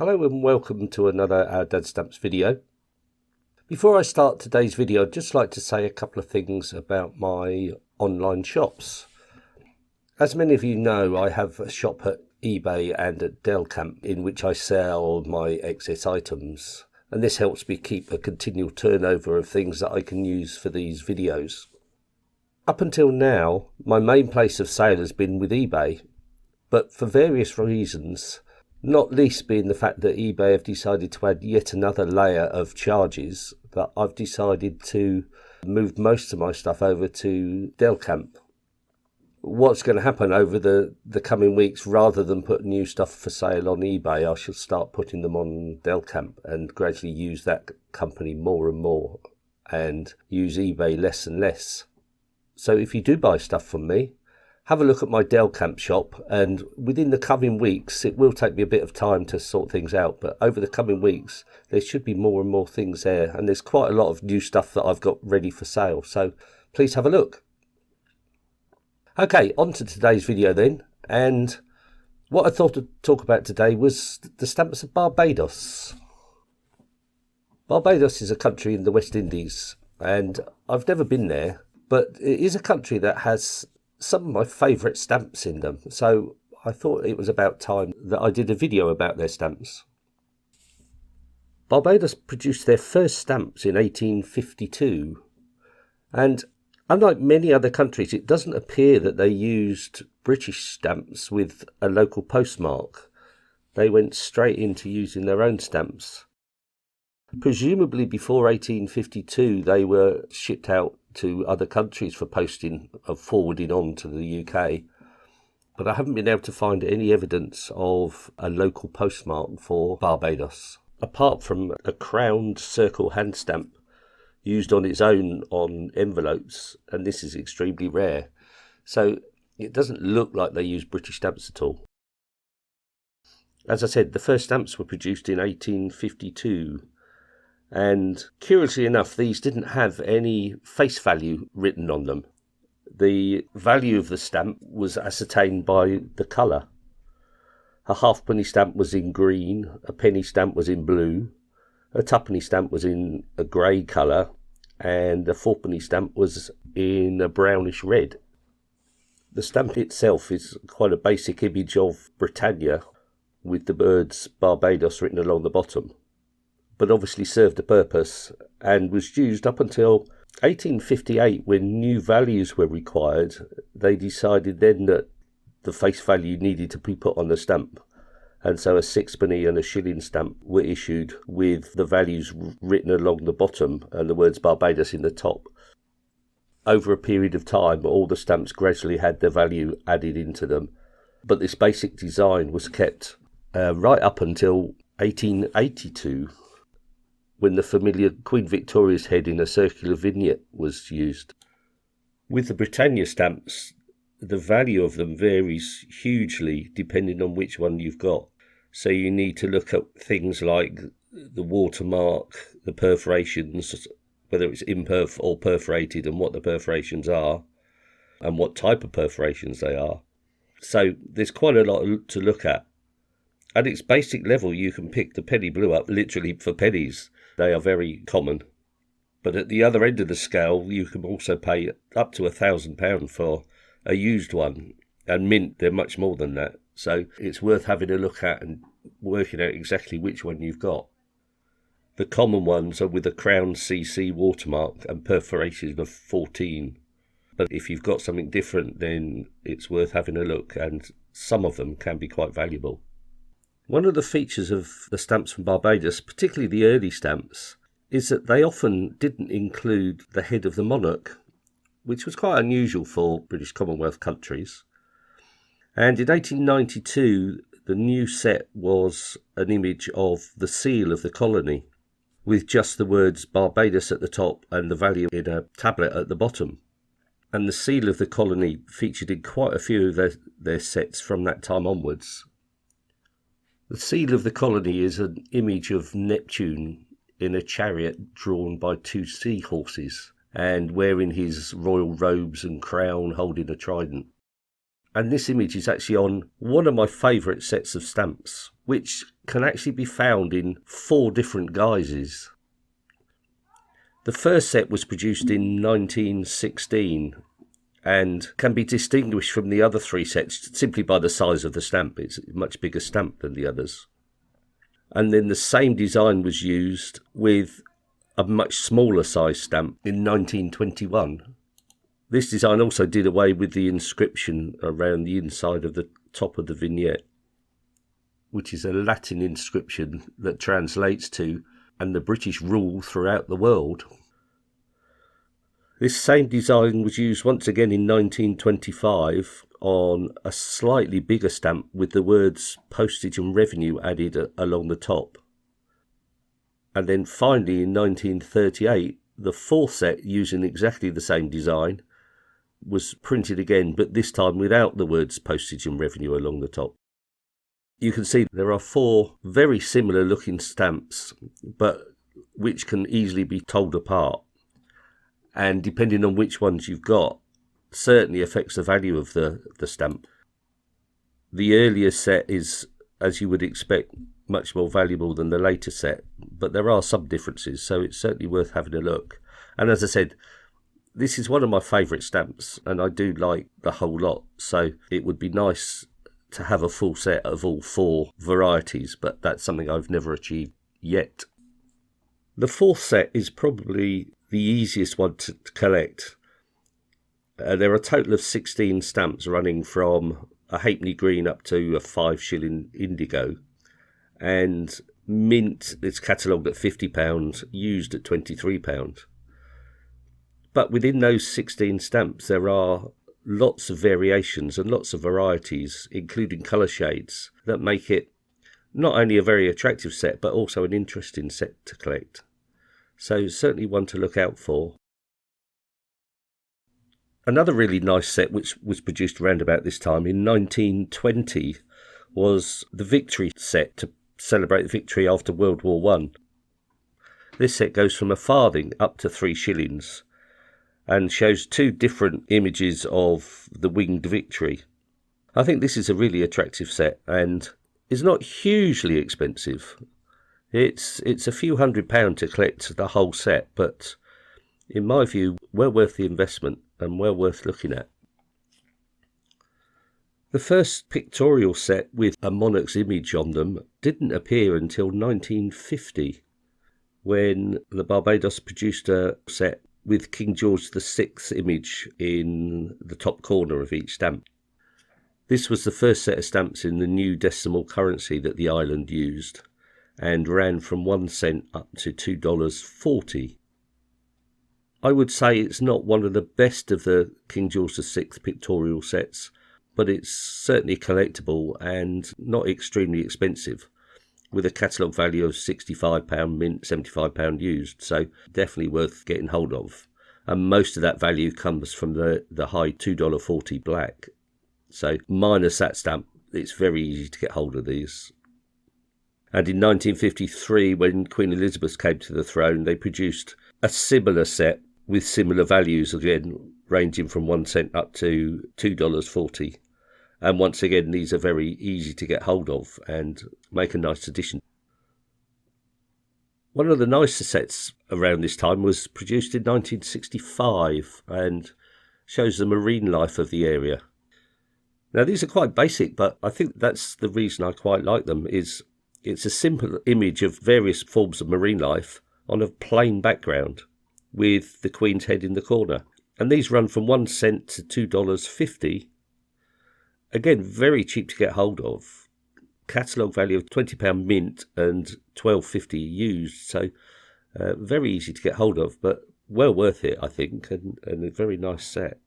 Hello and welcome to another Ourdadsstamps video. Before I start today's video, I'd just like to say a couple of things about my online shops. As many of you know, I have a shop at eBay and at Delcamp in which I sell my excess items, and this helps me keep a continual turnover of things that I can use for these videos. Up until now, my main place of sale has been with eBay, but for various reasons, not least being the fact that eBay have decided to add yet another layer of charges, that I've decided to move most of my stuff over to Delcamp. What's going to happen over the coming weeks, rather than put new stuff for sale on eBay, I shall start putting them on Delcamp and gradually use that company more and more and use eBay less and less. So if you do buy stuff from me, have a look at my Delcamp shop, and within the coming weeks, it will take me a bit of time to sort things out, but over the coming weeks there should be more and more things there, and there's quite a lot of new stuff that I've got ready for sale, so please have a look. Okay, on to today's video then, and what I thought to talk about today was the stamps of Barbados. Barbados is a country in the West Indies, and I've never been there, but it is a country that has some of my favourite stamps in them, so I thought it was about time that I did a video about their stamps. Barbados produced their first stamps in 1852, and unlike many other countries, it doesn't appear that they used British stamps with a local postmark. They went straight into using their own stamps. Presumably before 1852 they were shipped out to other countries for posting or forwarding on to the UK, but I haven't been able to find any evidence of a local postmark for Barbados, apart from a crowned circle hand stamp used on its own on envelopes, and this is extremely rare, so it doesn't look like they use British stamps at all. As I said, the first stamps were produced in 1852. And curiously enough, these didn't have any face value written on them. The value of the stamp was ascertained by the colour. A halfpenny stamp was in green, a penny stamp was in blue, a twopenny stamp was in a grey colour, and a fourpenny stamp was in a brownish red. The stamp itself is quite a basic image of Britannia, with the words Barbados written along the bottom, but obviously served a purpose and was used up until 1858, when new values were required. They decided then that the face value needed to be put on the stamp, and so a sixpenny and a shilling stamp were issued with the values written along the bottom and the words Barbados in the top. Over a period of time, all the stamps gradually had their value added into them, but this basic design was kept right up until 1882, when the familiar Queen Victoria's head in a circular vignette was used. With the Britannia stamps, the value of them varies hugely depending on which one you've got. So you need to look at things like the watermark, the perforations, whether it's imperf or perforated, and what the perforations are, and what type of perforations they are. So there's quite a lot to look at. At its basic level, you can pick the penny blue up literally for pennies. They are very common. But at the other end of the scale, you can also pay up to £1,000 for a used one. And mint, they're much more than that. So it's worth having a look at and working out exactly which one you've got. The common ones are with a crown CC watermark and perforation of 14. But if you've got something different, then it's worth having a look, and some of them can be quite valuable. One of the features of the stamps from Barbados, particularly the early stamps, is that they often didn't include the head of the monarch, which was quite unusual for British Commonwealth countries. And in 1892, the new set was an image of the seal of the colony, with just the words Barbados at the top and the value in a tablet at the bottom. And the seal of the colony featured in quite a few of their sets from that time onwards. The seal of the colony is an image of Neptune in a chariot drawn by two seahorses and wearing his royal robes and crown, holding a trident. And this image is actually on one of my favourite sets of stamps, which can actually be found in 4 different guises. The first set was produced in 1916 and can be distinguished from the other 3 sets simply by the size of the stamp. It's a much bigger stamp than the others. And then the same design was used with a much smaller size stamp in 1921. This design also did away with the inscription around the inside of the top of the vignette, which is a Latin inscription that translates to, "and the British rule throughout the world." This same design was used once again in 1925 on a slightly bigger stamp with the words postage and revenue added along the top. And then finally in 1938, the 4th set using exactly the same design was printed again, but this time without the words postage and revenue along the top. You can see there are 4 very similar looking stamps, but which can easily be told apart. And depending on which ones you've got, certainly affects the value of the stamp. The earlier set is, as you would expect, much more valuable than the later set, but there are some differences, so it's certainly worth having a look. And as I said, this is one of my favourite stamps, and I do like the whole lot, so it would be nice to have a full set of all 4 varieties, but that's something I've never achieved yet. The 4th set is probably the easiest one to collect. There are a total of 16 stamps running from a halfpenny green up to a 5-shilling indigo, and mint is catalogued at £50, used at £23. But within those 16 stamps there are lots of variations and lots of varieties, including colour shades, that make it not only a very attractive set but also an interesting set to collect. So certainly one to look out for. Another really nice set which was produced around about this time in 1920 was the Victory set to celebrate the victory after World War I. This set goes from a farthing up to 3 shillings and shows 2 different images of the winged victory. I think this is a really attractive set and is not hugely expensive. It's a few £100 to collect the whole set, but in my view, well worth the investment and well worth looking at. The first pictorial set with a monarch's image on them didn't appear until 1950, when the Barbados produced a set with King George VI's image in the top corner of each stamp. This was the first set of stamps in the new decimal currency that the island used, and ran from 1 cent up to $2.40. I would say it's not one of the best of the King George VI pictorial sets, but it's certainly collectible and not extremely expensive, with a catalogue value of £65 mint, £75 used, so definitely worth getting hold of. And most of that value comes from the high $2.40 black. So minus that stamp, it's very easy to get hold of these. And in 1953, when Queen Elizabeth came to the throne, they produced a similar set with similar values, again ranging from 1 cent up to $2.40. And once again, these are very easy to get hold of and make a nice addition. One of the nicer sets around this time was produced in 1965 and shows the marine life of the area. Now, these are quite basic, but I think that's the reason I quite like them, is it's a simple image of various forms of marine life on a plain background with the Queen's head in the corner. And these run from 1 cent to $2.50. Again, very cheap to get hold of. Catalogue value of £20 mint and $12.50 used. So very easy to get hold of, but well worth it, I think, and a very nice set.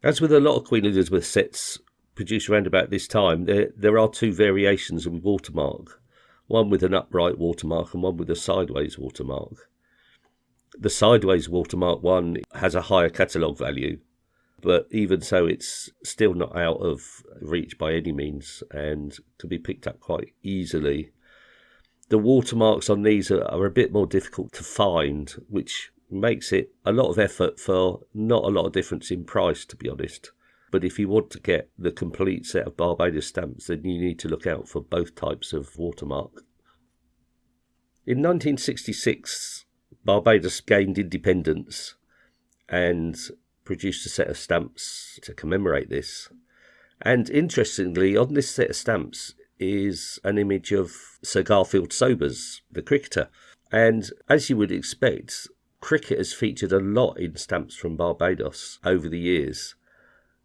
As with a lot of Queen Elizabeth sets produced around about this time, there are 2 variations of watermark. One with an upright watermark and one with a sideways watermark. The sideways watermark one has a higher catalogue value, but even so it's still not out of reach by any means and can be picked up quite easily. The watermarks on these are a bit more difficult to find, which makes it a lot of effort for not a lot of difference in price, to be honest. But if you want to get the complete set of Barbados stamps, then you need to look out for both types of watermark. In 1966, Barbados gained independence and produced a set of stamps to commemorate this. And interestingly, on this set of stamps is an image of Sir Garfield Sobers, the cricketer. And as you would expect, cricket has featured a lot in stamps from Barbados over the years.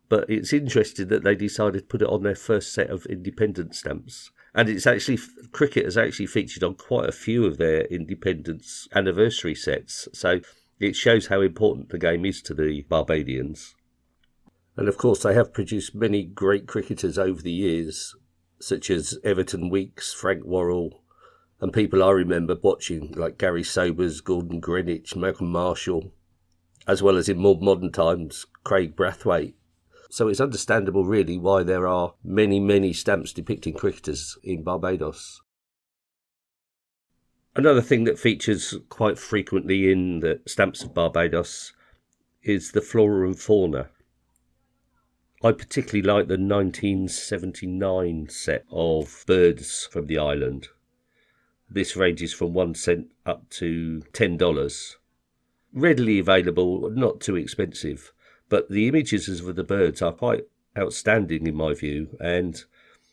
But it's interesting that they decided to put it on their first set of independence stamps. And it's actually, cricket has actually featured on quite a few of their independence anniversary sets. So it shows how important the game is to the Barbadians. And of course, they have produced many great cricketers over the years, such as Everton Weekes, Frank Worrell, and people I remember watching like Gary Sobers, Gordon Greenwich, Malcolm Marshall, as well as in more modern times, Craig Brathwaite. So it's understandable really why there are many, many stamps depicting cricketers in Barbados. Another thing that features quite frequently in the stamps of Barbados is the flora and fauna. I particularly like the 1979 set of birds from the island. This ranges from 1 cent up to $10. Readily available, not too expensive, but the images of the birds are quite outstanding in my view, and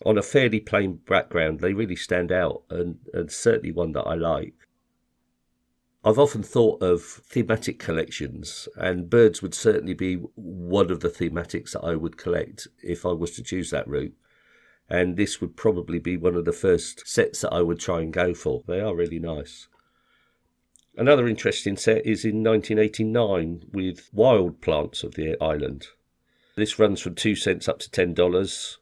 on a fairly plain background they really stand out, and certainly one that I like. I've often thought of thematic collections, and birds would certainly be one of the thematics that I would collect if I was to choose that route. And this would probably be one of the first sets that I would try and go for. They are really nice. Another interesting set is in 1989 with wild plants of the island. This runs from 2 cents up to $10.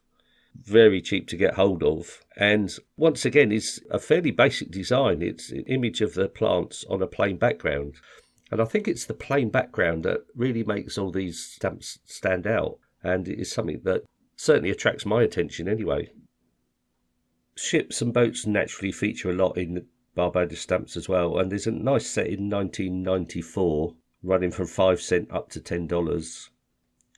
Very cheap to get hold of, and once again is a fairly basic design. It's an image of the plants on a plain background, and I think it's the plain background that really makes all these stamps stand out, and it is something that certainly attracts my attention anyway. Ships and boats naturally feature a lot in Barbados stamps as well, and there's a nice set in 1994 running from 5 cents up to $10.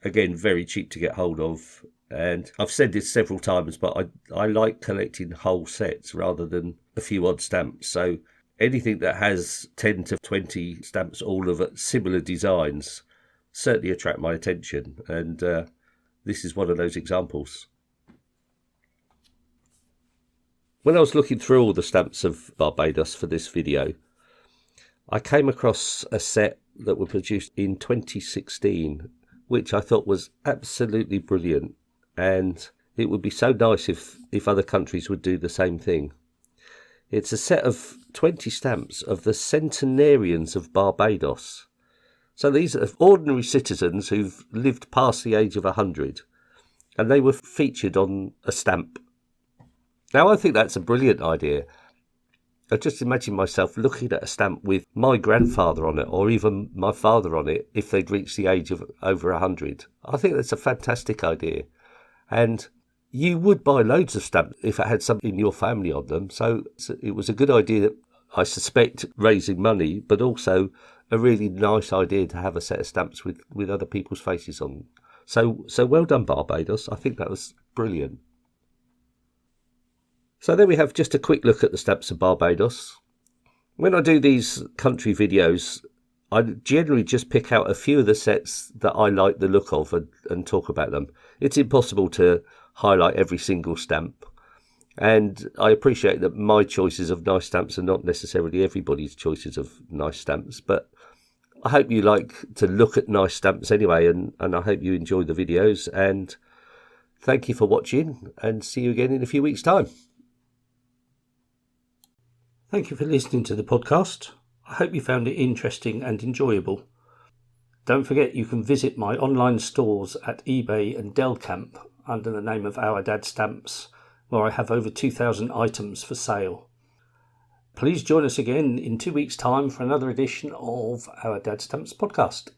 Again, very cheap to get hold of. And I've said this several times, but I like collecting whole sets rather than a few odd stamps. So anything that has 10 to 20 stamps, all of similar designs, certainly attract my attention. And this is one of those examples. When I was looking through all the stamps of Barbados for this video, I came across a set that were produced in 2016, which I thought was absolutely brilliant. And it would be so nice if other countries would do the same thing. It's a set of 20 stamps of the Centenarians of Barbados. So these are ordinary citizens who've lived past the age of 100, and they were featured on a stamp. Now, I think that's a brilliant idea. I just imagine myself looking at a stamp with my grandfather on it, or even my father on it, if they'd reached the age of over 100. I think that's a fantastic idea. And you would buy loads of stamps if it had something in your family on them. So it was a good idea, I suspect, raising money, but also a really nice idea to have a set of stamps with other people's faces on them. So well done, Barbados. I think that was brilliant. So there we have just a quick look at the stamps of Barbados. When I do these country videos, I generally just pick out a few of the sets that I like the look of and talk about them. It's impossible to highlight every single stamp. And I appreciate that my choices of nice stamps are not necessarily everybody's choices of nice stamps. But I hope you like to look at nice stamps anyway, and I hope you enjoy the videos. And thank you for watching, and see you again in a few weeks' time. Thank you for listening to the podcast. I hope you found it interesting and enjoyable. Don't forget you can visit my online stores at eBay and Delcamp under the name of Ourdadsstamps, where I have over 2,000 items for sale. Please join us again in 2 weeks' time for another edition of Ourdadsstamps podcast.